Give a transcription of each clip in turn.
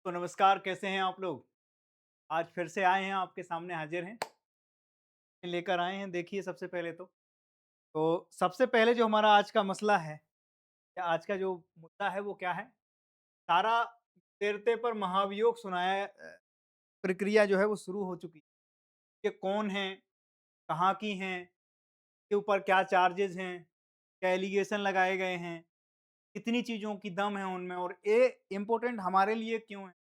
तो नमस्कार, कैसे हैं आप लोग? आज फिर से आए हैं, आपके सामने हाज़िर हैं। लेकर आए हैं, देखिए सबसे पहले तो सबसे पहले जो हमारा आज का मसला है, या आज का जो मुद्दा है वो क्या है? सारा देवते पर महाभियोग सुनाया प्रक्रिया जो है वो शुरू हो चुकी है। ये कौन हैं? कहाँ की हैं? के ऊपर क्या चार्जेज़ हैं? क्या एलिगेशन लगाए गए हैं? कितनी चीज़ों की दम है उनमें और ये इम्पोर्टेंट हमारे लिए क्यों है?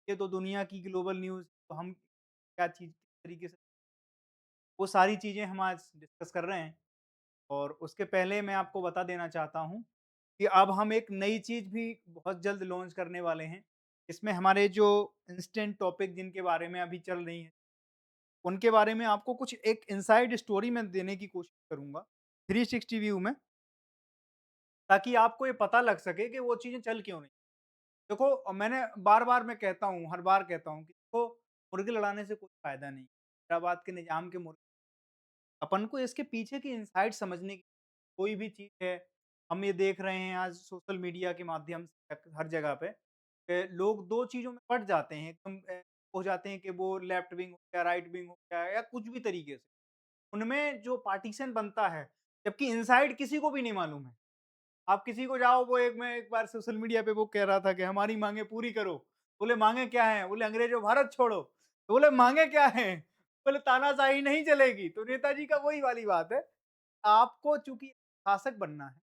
ये तो दुनिया की ग्लोबल न्यूज़, तो हम क्या चीज़ किस तरीके से वो सारी चीज़ें हम आज डिस्कस कर रहे हैं। और उसके पहले मैं आपको बता देना चाहता हूँ कि अब हम एक नई चीज़ भी बहुत जल्द लॉन्च करने वाले हैं। इसमें हमारे जो इंस्टेंट टॉपिक जिनके बारे में अभी चल रही हैं, उनके बारे में आपको कुछ एक इनसाइड स्टोरी मैं देने की कोशिश करूँगा, 360 व्यू में, ताकि आपको ये पता लग सके कि वो चीज़ें चल क्यों रही। देखो मैंने बार-बार मैं कहता हूँ, हर बार कहता हूँ कि देखो मुर्गे लड़ाने से कोई फ़ायदा नहीं। हैदराबाद के निज़ाम के मुर्गे, अपन को इसके पीछे की इनसाइड समझने की कोई भी चीज़ है, हम ये देख रहे हैं आज सोशल मीडिया के माध्यम से हर जगह पे लोग 2 चीज़ों में बँट जाते हैं। एकदम हो जाते हैं कि वो लेफ्ट विंग हो गया, राइट विंग हो गया या कुछ भी तरीके से। उनमें जो पार्टीशन बनता है, जबकि इनसाइड किसी को भी नहीं मालूम है। आप किसी को जाओ, वो एक मैं एक बार सोशल मीडिया पे वो कह रहा था कि हमारी माँगें पूरी करो। बोले माँगें क्या हैं? बोले अंग्रेजों भारत छोड़ो। तो बोले माँगें क्या हैं? बोले तानाशाही नहीं चलेगी। तो नेताजी का वही वाली बात है। आपको चूँकि शासक बनना है,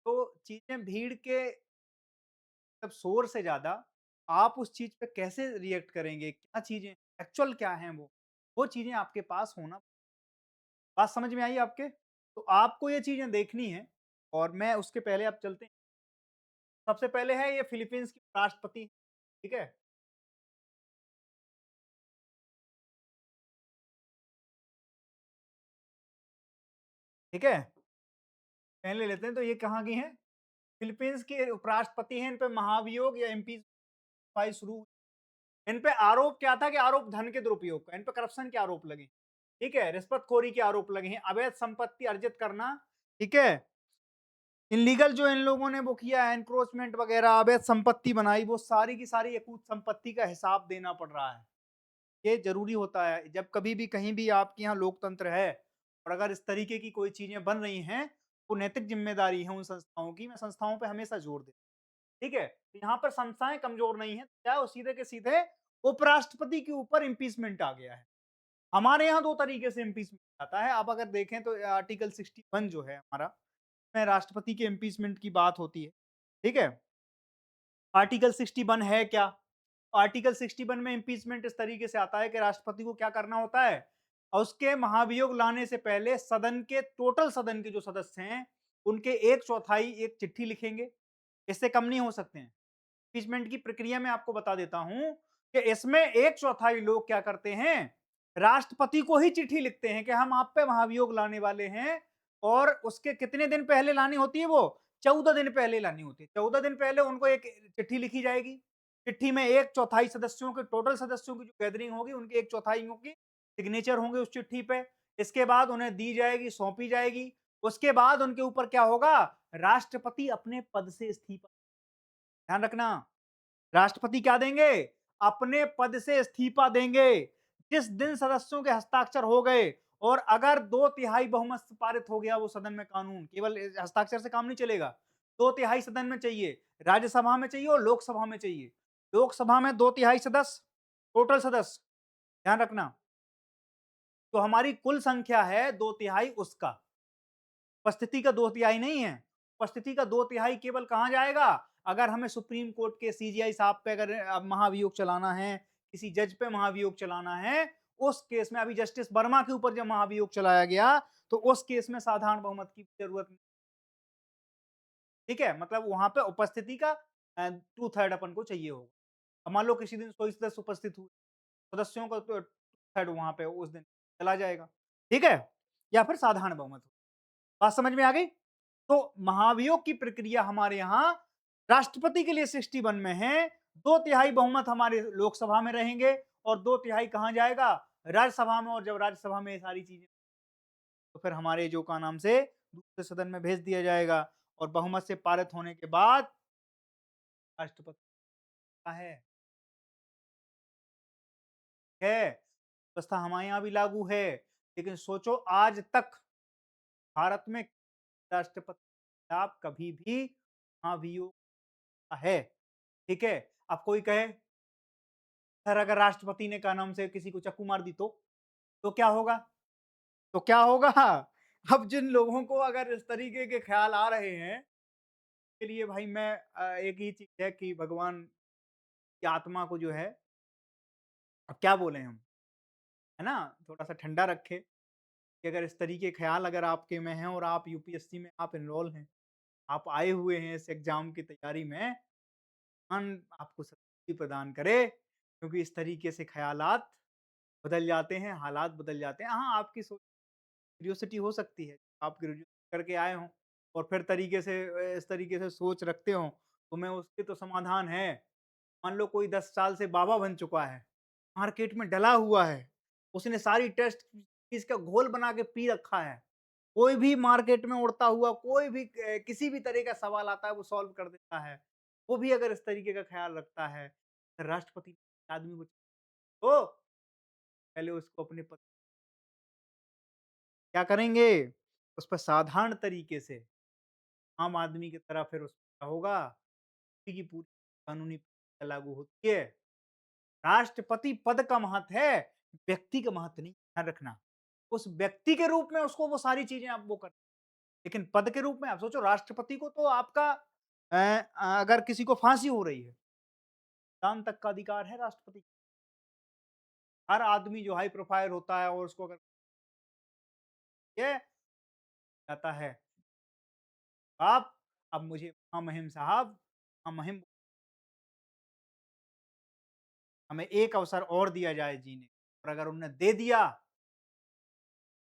तो चीज़ें भीड़ के मतलब शोर से ज़्यादा आप उस चीज़ पे कैसे रिएक्ट करेंगे? क्या चीज़ें एक्चुअल क्या हैं वो चीज़ें आपके पास होना। बात समझ में आई आपके? तो आपको ये चीज़ें देखनी है और मैं उसके पहले अब चलते हैं। सबसे पहले है ये फिलीपींस की राष्ट्रपति, ठीक है? ठीक है? पहले ले लेते हैं, तो ये कहाँ की हैं? फिलीपींस के उपराष्ट्रपति हैं, इन पे महाभियोग या इम्पीचमेंट शुरू हुई। इन पे आरोप क्या था कि आरोप धन के दुरुपयोग का, इन पे करप्शन के आरोप लगे। ठीक है? रिश्वतखोरी के आरोप लगे हैं, अवैध संपत्ति अर्जित करना, ठीक है? इल्लीगल जो इन लोगों ने वो किया है एनक्रोचमेंट वगैरह, अवैध संपत्ति बनाई, वो सारी की सारी अकूत संपत्ति का हिसाब देना पड़ रहा है। ये ज़रूरी होता है, जब कभी भी कहीं भी आपके यहाँ लोकतंत्र है और अगर इस तरीके की कोई चीज़ें बन रही हैं, वो नैतिक ज़िम्मेदारी है उन संस्थाओं की, मैं संस्थाओं पे हमेशा ज़ोर देता हूँ, ठीक है? तो यहाँ पर संस्थाएँ कमज़ोर नहीं हैं, क्या है वो सीधे के सीधे उपराष्ट्रपति के ऊपर इम्पीचमेंट आ गया है। हमारे यहाँ 2 तरीके से इम्पीचमेंट आता है, आप अगर देखें तो आर्टिकल 61 जो है हमारा, में राष्ट्रपति के इम्पीचमेंट की बात होती है, ठीक है? आर्टिकल 61 है क्या? आर्टिकल 61 में इम्पीचमेंट इस तरीके से आता है कि राष्ट्रपति को क्या करना होता है और उसके महाभियोग लाने से पहले सदन के टोटल सदन के जो सदस्य हैं, उनके 1/4 एक चिट्ठी लिखेंगे। इससे कम नहीं हो सकते हैं। इम्पीचमेंट की प्रक्रिया में आपको बता देता हूं कि इसमें 1/4 लोग क्या करते हैं, राष्ट्रपति को ही चिट्ठी लिखते हैं कि हम आप पे महाभियोग लाने वाले हैं और उसके कितने दिन पहले लानी होती है वो, 14 दिन पहले लानी होती है। 14 दिन पहले उनको एक चिट्ठी लिखी जाएगी। चिट्ठी में 1/4 सदस्यों के, टोटल सदस्यों की जो गैदरिंग होगी उनके 1/4 की सिग्नेचर होंगे उस चिट्ठी पे। इसके बाद उन्हें दी जाएगी, सौंपी जाएगी। उसके बाद उनके ऊपर क्या होगा, राष्ट्रपति अपने पद से इस्तीफा, ध्यान रखना, राष्ट्रपति क्या देंगे, अपने पद से इस्तीफा देंगे जिस दिन सदस्यों के हस्ताक्षर हो गए। और अगर 2/3 बहुमत से पारित हो गया वो सदन में कानून, केवल हस्ताक्षर से काम नहीं चलेगा, 2/3 सदन में चाहिए, राज्यसभा में चाहिए और लोकसभा में चाहिए। लोकसभा में 2/3 सदस्य, टोटल सदस्य, ध्यान रखना। तो हमारी कुल संख्या है 2/3 उसका, उपस्थिति का 2/3 नहीं है। उपस्थिति का 2/3 केवल कहाँ जाएगा, अगर हमें सुप्रीम कोर्ट के सीजेआई साहब पे अगर महाभियोग चलाना है, किसी जज पे महाभियोग चलाना है, उस केस में अभी जस्टिस वर्मा के ऊपर जब महाभियोग चलाया गया, तो उस केस में साधारण बहुमत की जरूरत नहीं। ठीक है? मतलब वहां पे उपस्थिति का 2/3 अपन को चाहिए होगा। अब मान लो किसी दिन 100 सदस्य उपस्थित हुए, सदस्यों का तो 2/3 वहां पे उस दिन चला जाएगा। ठीक है? या फिर साधारण बहुमत। बात समझ में आ गई? तो महाभियोग की प्रक्रिया हमारे यहाँ राष्ट्रपति के लिए 61 में है, 2/3 बहुमत हमारे लोकसभा में रहेंगे और 2/3 कहाँ जाएगा, राज्यसभा में। और जब राज्यसभा में ये सारी चीजें, तो फिर हमारे जो का नाम से दूसरे सदन में भेज दिया जाएगा और बहुमत से पारित होने के बाद राष्ट्रपति का है। है, व्यवस्था हमारे यहाँ भी लागू है, लेकिन सोचो आज तक भारत में राष्ट्रपति के खिलाफ कभी भी महाभियोग है, ठीक है? अब कोई कहे, सर अगर राष्ट्रपति ने क्या नाम से किसी को चाकू मार दी तो क्या होगा? तो क्या होगा? अब जिन लोगों को अगर इस तरीके के ख़्याल आ रहे हैं, के लिए भाई मैं एक ही चीज़ है कि भगवान की आत्मा को जो है, अब क्या बोलें हम, है ना? थोड़ा-सा ठंडा रखें कि अगर इस तरीके के ख़्याल अगर आपके में हैं और आप यूपीएससी में आप एनरोल हैं, आप आए हुए हैं इस एग्ज़ाम की तैयारी में, भगवान आपको शक्ति प्रदान करे, क्योंकि इस तरीके से ख़यालात बदल जाते हैं, हालात बदल जाते हैं। हाँ, आपकी सोच क्यूरियोसिटी हो सकती है, आप ग्रेजुएशन करके आए हों और फिर तरीके से इस तरीके से सोच रखते हों, तो मैं उसके तो समाधान है। मान लो कोई 10 साल से बाबा बन चुका है, मार्केट में डला हुआ है, उसने सारी टेस्ट चीज़ का घोल बना के पी रखा है। कोई भी मार्केट में उड़ता हुआ कोई भी किसी भी तरह का सवाल आता है वो सॉल्व कर देता है। वो भी अगर इस तरीके का ख़्याल रखता है, राष्ट्रपति आदमी को तो पहले उसको अपने पद क्या करेंगे? उस पर साधारण तरीके से आम आदमी की तरह फिर उसमें क्या होगा, पूरी की पूरी कानूनी प्रक्रिया लागू होती है। राष्ट्रपति पद का महत्व है, व्यक्ति का महत्व नहीं, ध्यान रखना। उस व्यक्ति के रूप में उसको वो सारी चीज़ें आप वो कर लेकिन पद के रूप में आप सोचो राष्ट्रपति को तो आपका अगर किसी को फांसी हो रही है, दान तक का अधिकार है राष्ट्रपति को। हर आदमी जो हाई प्रोफाइल होता है और उसको अगर ये जाता है, आप अब मुझे महामहिम साहब महामहिम हमें एक अवसर और दिया जाए जीने और अगर उन्होंने दे दिया,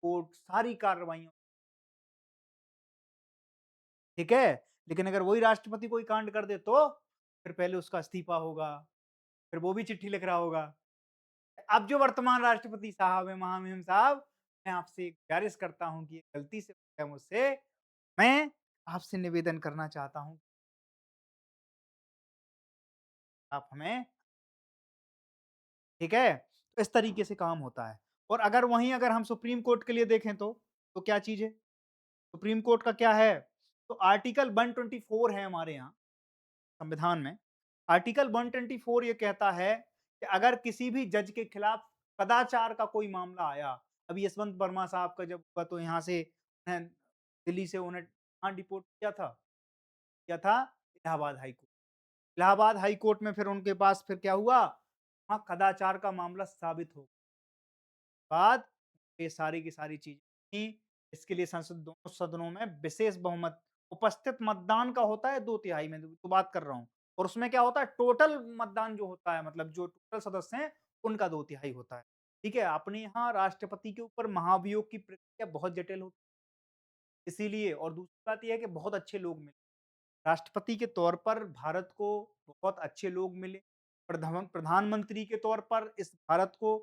कोर्ट सारी कार्रवाइयों ठीक है? लेकिन अगर वही राष्ट्रपति कोई कांड कर दे तो? फिर पहले उसका इस्तीफा होगा, फिर वो भी चिट्ठी लिख रहा होगा। अब जो वर्तमान राष्ट्रपति साहब हैं, महामहिम साहब, मैं आपसे एक गुज़ारिश करता हूँ कि ये गलती से हो गया मुझसे, मैं आपसे निवेदन करना चाहता हूँ, आप हमें ठीक है? तो इस तरीके से काम होता है और अगर वहीं अगर हम सुप्रीम कोर्ट के लिए देखें तो क्या चीज़ है? सुप्रीम कोर्ट का क्या है? तो आर्टिकल 124 है हमारे यहाँ संविधान में। आर्टिकल 124 ये कहता है कि अगर किसी भी जज के खिलाफ कदाचार का कोई मामला आया, अभी यशवंत वर्मा साहब का जब हुआ तो यहाँ से दिल्ली से उन्हें कहाँ डिपोर्ट किया था? Allahabad high court. Allahabad high court में फिर उनके पास फिर क्या हुआ? वहाँ कदाचार का मामला साबित हो बाद ये सारी की सारी चीज़ें थी। इसके लिए संसद दोनों सदनों में विशेष बहुमत उपस्थित मतदान का होता है 2/3 में तो बात कर रहा हूँ और उसमें क्या होता है टोटल मतदान जो होता है मतलब जो टोटल सदस्य हैं उनका 2/3 होता है। ठीक है? अपने यहाँ राष्ट्रपति के ऊपर महाभियोग की प्रक्रिया बहुत जटिल होती है। इसीलिए और दूसरी बात ये है कि बहुत अच्छे लोग मिले। राष्ट्रपति के तौर पर भारत को बहुत अच्छे लोग मिले। प्रधानमंत्री के तौर पर इस भारत को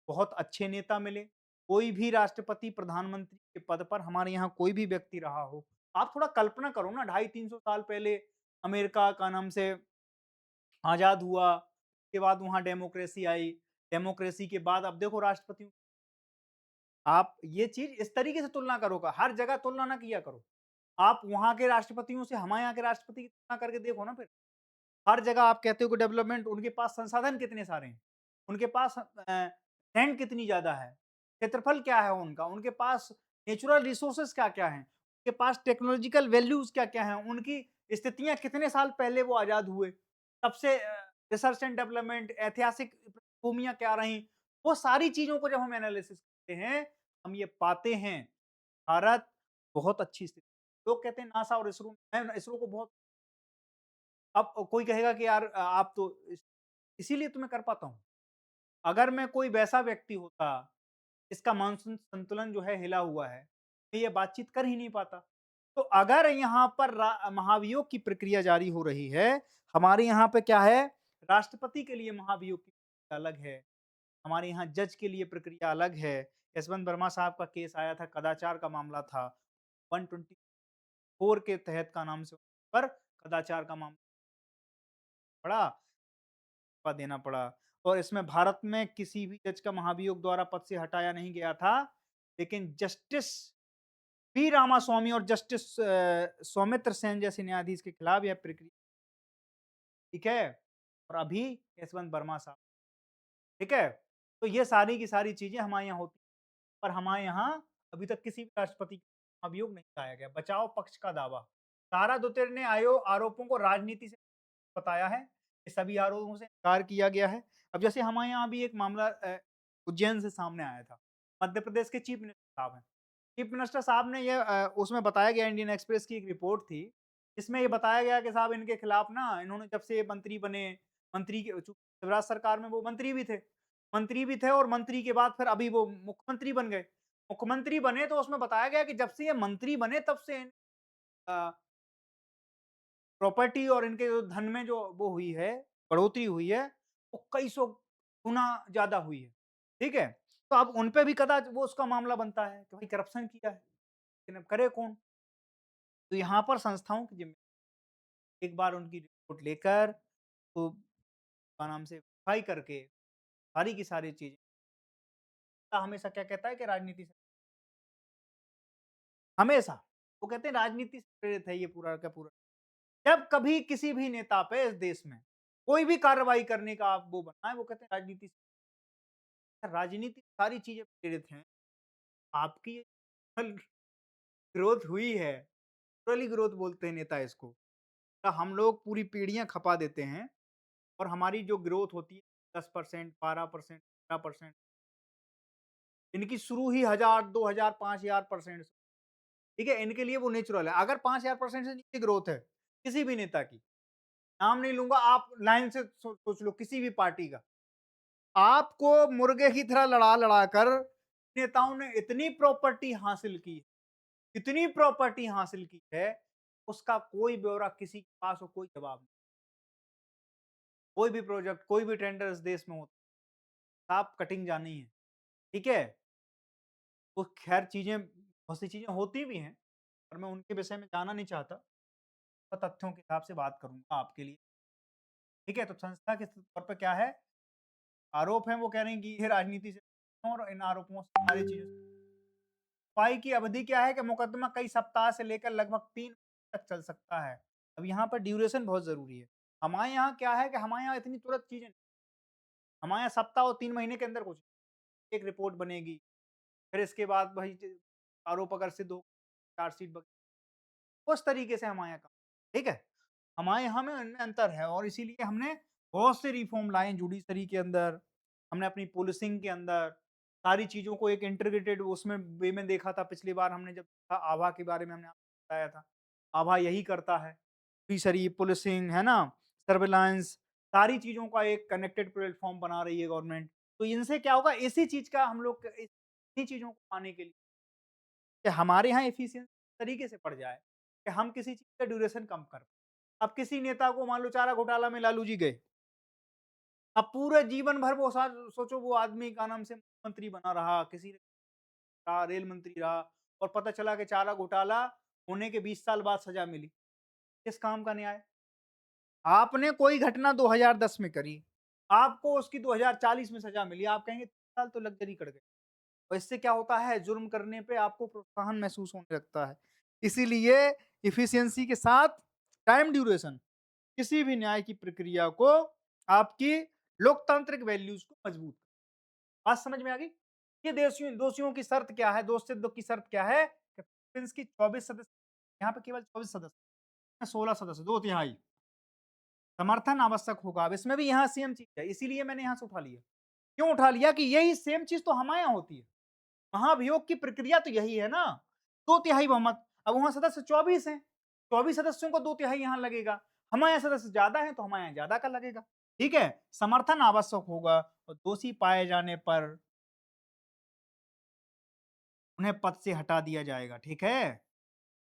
बहुत अच्छे नेता मिले। कोई भी राष्ट्रपति प्रधानमंत्री के पद पर हमारे यहाँ कोई भी व्यक्ति रहा हो। आप थोड़ा कल्पना करो ना 250-300 साल पहले अमेरिका का नाम से आज़ाद हुआ, उसके बाद वहाँ डेमोक्रेसी आई। डेमोक्रेसी के बाद अब देखो राष्ट्रपति आप ये चीज़ इस तरीके से तुलना करोगा, हर जगह तुलना ना किया करो। आप वहाँ के राष्ट्रपतियों से हमारे यहाँ के राष्ट्रपति की तुलना करके देखो ना फिर। हर जगह आप कहते हो कि डेवलपमेंट उनके पास संसाधन कितने सारे हैं, उनके पास लैंड कितनी ज़्यादा है, क्षेत्रफल क्या है उनका, उनके पास नेचुरल रिसोर्सेज़ क्या-क्या हैं, उनके पास टेक्नोलॉजिकल वैल्यूज़ क्या-क्या हैं, उनकी स्थितियाँ कितने साल पहले वो आज़ाद हुए, सबसे रिसर्च एंड डेवलपमेंट ऐतिहासिक भूमियाँ क्या रहीं, वो सारी चीज़ों को जब हम एनालिसिस करते हैं, हम ये पाते हैं, भारत बहुत अच्छी स्थिति लोग कहते हैं नासा और इसरो मैं इसरो को बहुत अब कोई कहेगा कि यार आप तो इसीलिए तो मैं कर पाता हूँ। अगर मैं कोई वैसा व्यक्ति होता, जिसका मानसिक संतुलन जो है हिला हुआ है, मैं ये बातचीत कर ही नहीं पाता। तो अगर यहाँ पर महाभियोग की प्रक्रिया जारी हो रही है, हमारे यहाँ पे क्या है, राष्ट्रपति के लिए महाभियोग की प्रक्रिया अलग है, हमारे यहाँ जज के लिए प्रक्रिया अलग है। यशवंत वर्मा साहब का केस आया था, कदाचार का मामला था, 124 के तहत का नाम से पर कदाचार का मामला पड़ा, इस्तीफ़ा देना पड़ा और इसमें भारत में किसी भी जज का महाभियोग द्वारा पद से हटाया नहीं गया था, लेकिन जस्टिस पी रामास्वामी और जस्टिस सौमित्र सेन जैसे न्यायाधीश के खिलाफ यह प्रक्रिया, ठीक है? और अभी यशवंत वर्मा साहब, ठीक है? तो ये सारी की सारी चीज़ें हमारे यहाँ होती हैं, पर हमारे यहाँ अभी तक किसी भी राष्ट्रपति का अभियोग नहीं लाया गया। बचाव पक्ष का दावा, तारा दुत्ते ने आरोपों को राजनीति से बताया है, ये सभी आरोपों से इनकार किया गया है। अब जैसे हमारे यहाँ अभी एक मामला उज्जैन से सामने आया था। मध्य प्रदेश के चीफ मिनिस्टर साहब हैं। चीफ मिनिस्टर साहब ने ये उसमें बताया गया, इंडियन एक्सप्रेस की एक रिपोर्ट थी, जिसमें ये बताया गया कि साहब इनके खिलाफ ना, इन्होंने जब से मंत्री बने, मंत्री के शिवराज सरकार में वो मंत्री भी थे और मंत्री के बाद फिर अभी वो मुख्यमंत्री बन गए। मुख्यमंत्री बने तो उसमें बताया गया कि जब से ये मंत्री बने तब से अ, प्रॉपर्टी और इनके जो धन में जो वो हुई है, बढ़ोतरी हुई है, वो कई सौ गुना ज़्यादा हुई है। ठीक है? तो अब उन पे भी कदाच वो उसका मामला बनता है कि भाई करप्शन किया है, लेकिन अब करे कौन? तो यहाँ पर संस्थाओं की ज़िम्मे, एक बार उनकी रिपोर्ट लेकर, तो क्या नाम से वेरीफ़ाई करके सारी की सारी चीज़ें, हमेशा क्या कहता है कि राजनीति से, हमेशा वो कहते हैं राजनीति से प्रेरित है ये पूरा का पूरा। जब कभी किसी भी नेता पे इस देश में कोई भी कार्रवाई करने का आप वो बना है, वो कहते हैं राजनीति से। राजनीति सारी चीज़ें प्रेरित हैं। आपकी फल ग्रोथ हुई है, नेचुरली ग्रोथ बोलते हैं नेता इसको। तो हम लोग पूरी पीढ़ियाँ खपा देते हैं और हमारी जो ग्रोथ होती है 10%, 12%, 15%, इनकी शुरू ही 1000, 2000, 5000% से, ठीक है? इनके लिए वो नेचुरल है। अगर 5000% से नीचे ग्रोथ है, किसी भी नेता की, नाम नहीं लूँगा, आप लाइन से सोच लो किसी भी पार्टी का, आपको मुर्गे की तरह लड़ा-लड़ा कर नेताओं ने इतनी प्रॉपर्टी हासिल की है, उसका कोई ब्यौरा किसी के पास और कोई जवाब नहीं। कोई भी प्रोजेक्ट, कोई भी टेंडर इस देश में होता है, आप कटिंग जानी है, ठीक है? तो खैर चीज़ें, बहुत सी चीज़ें होती भी हैं, पर मैं उनके विषय में जाना नहीं चाहता। मैं तथ्यों के हिसाब से बात करूँगा आपके लिए, ठीक है? तो संस्था के तौर पे क्या है, आरोप हैं, वो कह रही हैं कि ये राजनीति से, और इन आरोपों से सारी चीज़ें, सुनवाई की अवधि क्या है कि मुकदमा कई सप्ताह से लेकर लगभग 3 तक चल सकता है। अब यहाँ पर ड्यूरेशन बहुत ज़रूरी है। हमारे यहाँ क्या है कि हमारे यहाँ इतनी तुरंत चीज़ें, हमारे यहाँ सप्ताह और 3 महीने के अंदर कुछ, एक रिपोर्ट बनेगी, फिर इसके बाद वही आरोप अगर सिद्ध हो, चार्जशीट उस तरीके से हमारे यहाँ काम, ठीक है? हमारे यहाँ में इनमें अंतर है और इसीलिए हमने बहुत से रिफ़ॉर्म लाए हैं जुडिशरी के अंदर, हमने अपनी पुलिसिंग के अंदर, सारी चीज़ों को एक इंटीग्रेटेड उसमें वे में देखा था। पिछली बार हमने जब था आभा के बारे में हमने आपको बताया था। आभा यही करता है, जुडिशरी, पुलिसिंग, है ना? सर्विलांस, सारी चीज़ों का एक कनेक्टेड प्लेटफ़ॉर्म बना रही है गवर्नमेंट। तो इनसे क्या होगा, इसी चीज़ का हम लोग इन्हीं चीज़ों को पाने के लिए कि हमारे यहाँ एफिशिएंसी तरीके से बढ़ जाए, कि हम किसी चीज़ का ड्यूरेशन कम कर पाएँ। अब किसी नेता को मान लो चारा घोटाला में लालू जी गए, अब पूरे जीवन भर वो सोचो वो आदमी क्या नाम से मंत्री बना रहा, किसी रहा, रेल मंत्री रहा, और पता चला कि चारा घोटाला होने के 20 साल बाद सज़ा मिली। किस काम का न्याय? आपने कोई घटना 2010 में करी, आपको उसकी 2040 में सज़ा मिली, आप कहेंगे 3 साल तो लग्ज़री कट गए। और इससे क्या होता है, जुर्म करने पे आपको प्रोत्साहन महसूस होने लगता है। इसीलिए एफिशिएंसी के साथ टाइम ड्यूरेशन किसी भी न्याय की प्रक्रिया को आपकी लोकतांत्रिक वैल्यूज को मजबूत, बात समझ में आ गई? ये दोषियों दोषियों की शर्त क्या है, दोष सिद्ध की शर्त क्या है कि प्रिंस की 24 सदस्य, यहाँ पे केवल 24 सदस्य, 16 सदस्य, 2/3 समर्थन आवश्यक होगा। अब इसमें भी यहाँ सेम चीज है, इसीलिए मैंने यहाँ से उठा लिया। क्यों उठा लिया कि यही सेम चीज तो हमारे यहाँ होती है। महाभियोग की प्रक्रिया तो यही है ना, 2/3 बहुमत। अब वहाँ सदस्य 24 हैं, 24 सदस्यों को 2/3 यहाँ लगेगा। हमारे यहाँ सदस्य ज़्यादा हैं, तो हमारे यहाँ ज़्यादा का लगेगा। ठीक है? समर्थन आवश्यक होगा और दोषी पाए जाने पर उन्हें पद से हटा दिया जाएगा, ठीक है?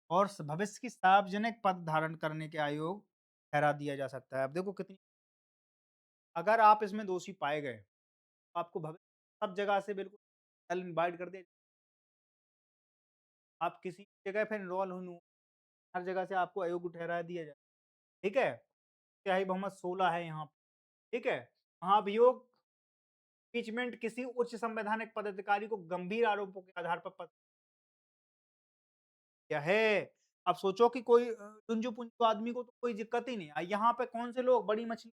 और भविष्य की सार्वजनिक पद धारण करने के आयोग ठहरा दिया जा सकता है। अब देखो कितनी, अगर आप इसमें दोषी पाए गए, तो आपको भविष्य सब जगह से बिल्कुल इनवाइट कर दिया, आप किसी जगह पे एनरोल हो, हर जगह से आपको अयोग्य ठहरा दिया जाए, ठीक है? तिहाई बहुमत 16 है यहाँ पे, ठीक है? महाभियोग इम्पीचमेंट किसी उच्च संवैधानिक पदाधिकारी को गंभीर आरोपों के आधार पर किया है। अब सोचो कि कोई टुंजु-पुंजु आदमी को तो कोई दिक्कत ही नहीं। यहाँ पे कौन से लोग बड़ी मछली,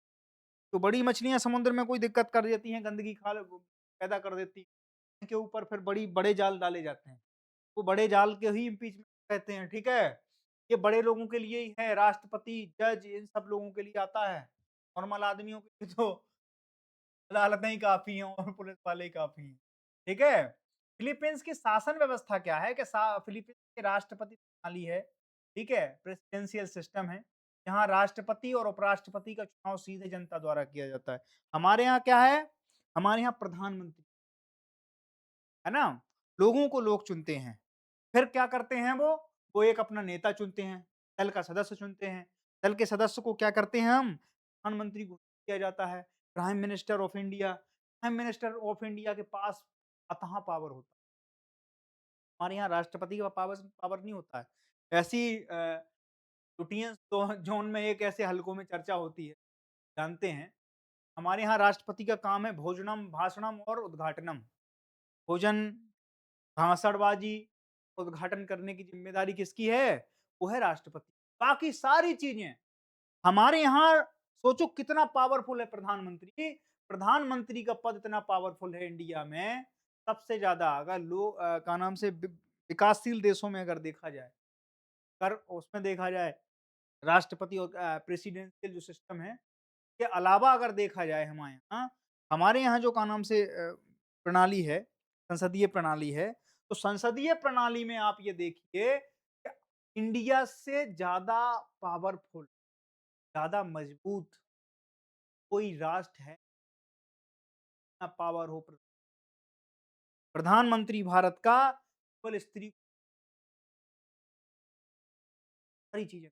तो बड़ी मछलियाँ समुद्र में कोई दिक्कत कर देती हैं, गंदगी पैदा कर देती हैं, के ऊपर फिर बड़े जाल डाले जाते हैं। वो बड़े जाल के ही इम्पीचमेंट कहते हैं, ठीक है? ये बड़े लोगों के लिए ही है, राष्ट्रपति, जज इन सब लोगों के लिए आता है। नॉर्मल आदमियों के लिए तो अदालतें ही काफ़ी हैं और पुलिस वाले ही काफ़ी हैं, ठीक है? फिलीपींस की शासन व्यवस्था क्या है कि फिलीपींस की राष्ट्रपति प्रणाली है, ठीक है? प्रेसिडेंशियल सिस्टम है। यहाँ राष्ट्रपति और उपराष्ट्रपति का चुनाव सीधे जनता द्वारा किया जाता है। हमारे यहाँ क्या है? हमारे यहाँ प्रधानमंत्री, है ना? लोगों को लोग चुनते हैं। फिर क्या करते हैं वो? वो एक अपना नेता चुनते हैं, दल का सदस्य चुनते हैं। दल के सदस्य को क्या करते हैं हम? प्रधानमंत्री घोषित किया जाता है, prime minister of India. Prime minister of India के पास अथाह पावर होता है। हमारे यहाँ राष्ट्रपति का पावर पावर नहीं होता है। ऐसी लुटियंस ज़ोन में एक ऐसे हलकों में चर्चा होती है, जानते हैं। हमारे यहाँ राष्ट्रपति का काम है भोजनम, भाषणम और उद्घाटनम। भोजन, भाषणबाजी, उद्घाटन करने की ज़िम्मेदारी किसकी है? वो है राष्ट्रपति। बाकी सारी चीज़ें हमारे यहाँ, सोचो कितना पावरफुल है प्रधानमंत्री। प्रधानमंत्री का पद इतना पावरफुल है इंडिया में, सबसे ज़्यादा अगर क्या नाम से विकासशील देशों में अगर देखा जाए, अगर उसमें देखा जाए राष्ट्रपति और प्रेसिडेंशियल जो सिस्टम है, के अलावा अगर देखा जाए हमारे यहाँ जो क्या नाम से प्रणाली है, संसदीय प्रणाली है, तो संसदीय प्रणाली में आप ये देखिए कि इंडिया से ज़्यादा पावरफुल, ज़्यादा मजबूत कोई राष्ट्र है, ना पावर हो प्रधानमंत्री भारत का, केवल स्त्री सारी चीज़ें।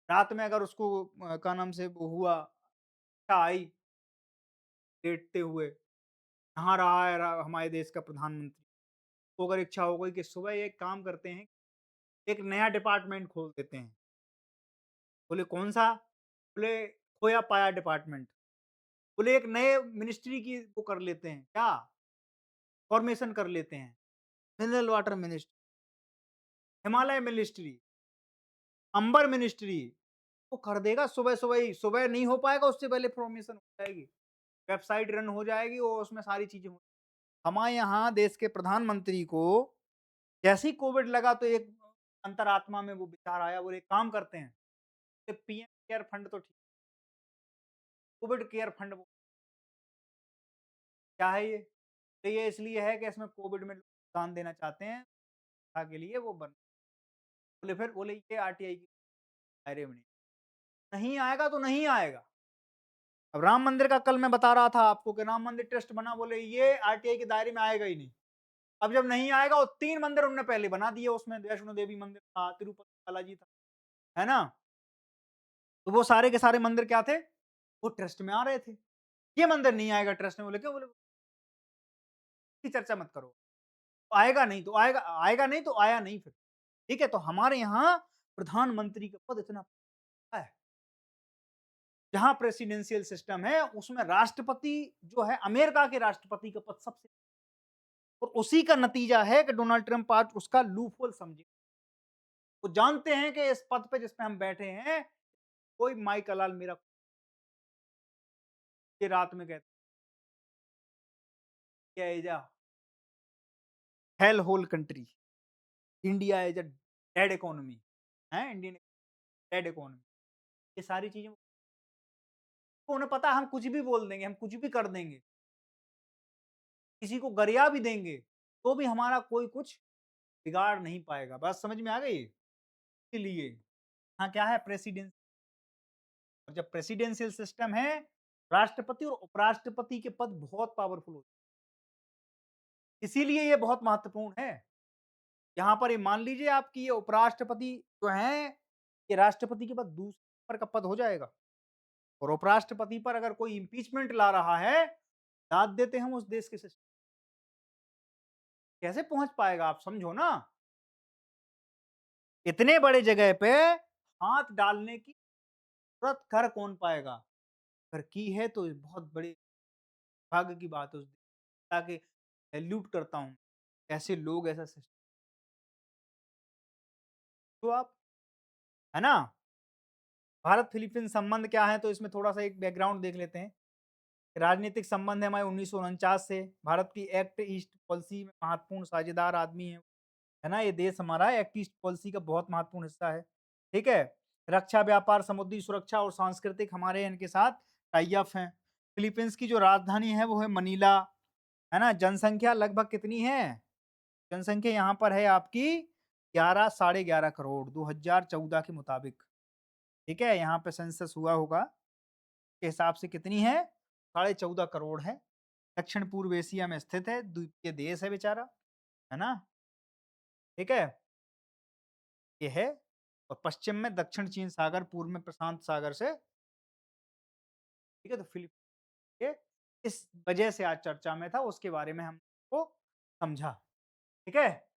रात में अगर उसको क्या नाम से वो हुआ, आई लेटते हुए, नहा रहा है हमारे देश का प्रधानमंत्री, तो अगर इच्छा हो गई कि सुबह एक काम करते हैं, एक नया डिपार्टमेंट खोल देते हैं। बोले कौन सा? बोले खोया पाया डिपार्टमेंट। बोले एक नए मिनिस्ट्री की वो कर लेते हैं, क्या? फॉर्मेशन कर लेते हैं। Mineral water ministry, Himalaya ministry, Ambar ministry, वो कर देगा सुबह-सुबह ही। सुबह नहीं हो पाएगा, उससे पहले फॉर्मेशन हो जाएगी। वेबसाइट रन हो जाएगी और उसमें सारी चीज़ें हो, हमारे यहाँ देश के प्रधानमंत्री को जैसे ही कोविड लगा तो एक अंतरात्मा में वो विचार आया, बोले एक काम करते हैं, पीएम केयर फंड तो ठीक, कोविड केयर फंड वो क्या है ये? तो ये इसलिए है कि इसमें कोविड में लोग दान देना चाहते हैं, के लिए वो बन, बोले फिर बोले ये आरटीआई के दायरे में नहीं। नहीं आएगा तो नहीं आएगा। अब राम मंदिर का कल मैं बता रहा था आपको कि राम मंदिर ट्रस्ट बना, बोले ये आरटीआई के दायरे में आएगा ही नहीं। अब जब नहीं आएगा, वो 3 मंदिर उन्होंने पहले बना दिए, उसमें वैष्णो देवी मंदिर था, तिरुपति बालाजी था, है ना? तो वो सारे के सारे मंदिर क्या थे? वो ट्रस्ट में आ रहे थे। ये मंदिर नहीं आएगा ट्रस्ट में, बोले क्यों? बोले इसकी चर्चा मत करो। आएगा नहीं तो आएगा, आएगा नहीं तो आया नहीं फिर। ठीक है? तो हमारे यहाँ प्रधानमंत्री का पद इतना है। जहाँ प्रेसिडेंशियल सिस्टम है, उसमें राष्ट्रपति जो है, अमेरिका के राष्ट्रपति का पद सबसे, और उसी का नतीजा है कि डोनाल्ड ट्रंप आज उसका लूपहोल समझे। वो जानते हैं कि इस पद पे जिस पे हम बैठे हैं, कोई माई का लाल मेरा, ये रात में कहते हैं is a hell hole country, India is a dead economy, है इंडियन डेड इकोनॉमी। ये सारी चीजें उन्हें पता है, हम कुछ भी बोल देंगे, हम कुछ भी कर देंगे, किसी को गरिया भी देंगे, तो भी हमारा कोई कुछ बिगाड़ नहीं पाएगा। बात समझ में आ गई? इसीलिए हाँ, क्या है प्रेसिडेंट, और जब प्रेसिडेंशियल सिस्टम है, राष्ट्रपति और उपराष्ट्रपति के पद बहुत पावरफुल होते हैं। इसीलिए ये बहुत महत्वपूर्ण है। यहाँ पर ये मान लीजिए आपकी ये उपराष्ट्रपति जो हैं, ये राष्ट्रपति के बाद दूसरे नंबर का पद हो जाएगा, और उपराष्ट्रपति पर अगर कोई इम्पीचमेंट ला रहा है, दाद देते हैं हम उस देश के सिस्टम। कैसे पहुँच पाएगा आप समझो ना? इतने बड़े जगह पे हाथ डालने की जरूरत कर कौन पाएगा? अगर की है तो बहुत बड़ी भाग्य की बात है उस दिन, ताकि सैल्यूट करता हूँ। ऐसे लोग, ऐसा सिस्टम, तो आप, है ना? भारत फिलीपींस संबंध क्या है, तो इसमें थोड़ा-सा एक बैकग्राउंड देख लेते हैं। राजनीतिक संबंध है हमारे 1949 से, भारत की एक्ट ईस्ट पॉलिसी में महत्वपूर्ण साझेदार आदमी है ना? ये देश हमारा एक्ट ईस्ट पॉलिसी का बहुत महत्वपूर्ण हिस्सा है, ठीक है? रक्षा, व्यापार, समुद्री सुरक्षा और सांस्कृतिक हमारे इनके साथ टाई अप हैं। फिलीपींस की जो राजधानी है वो है मनीला, है ना? जनसंख्या लगभग कितनी है? जनसंख्या यहाँ पर है आपकी 11 साढ़े 11 करोड़ 2014 के मुताबिक, ठीक है? यहाँ पे सेंसस हुआ होगा, के हिसाब से कितनी है? साढ़े 14 करोड़ है। दक्षिण पूर्व एशिया में स्थित है, द्वीपीय देश है बेचारा, है ना? ठीक है? ये है, और पश्चिम में दक्षिण चीन सागर, पूर्व में प्रशांत सागर से, ठीक है? तो ये इस वजह से आज चर्चा में था, उसके बारे में हमको समझा, ठीक है?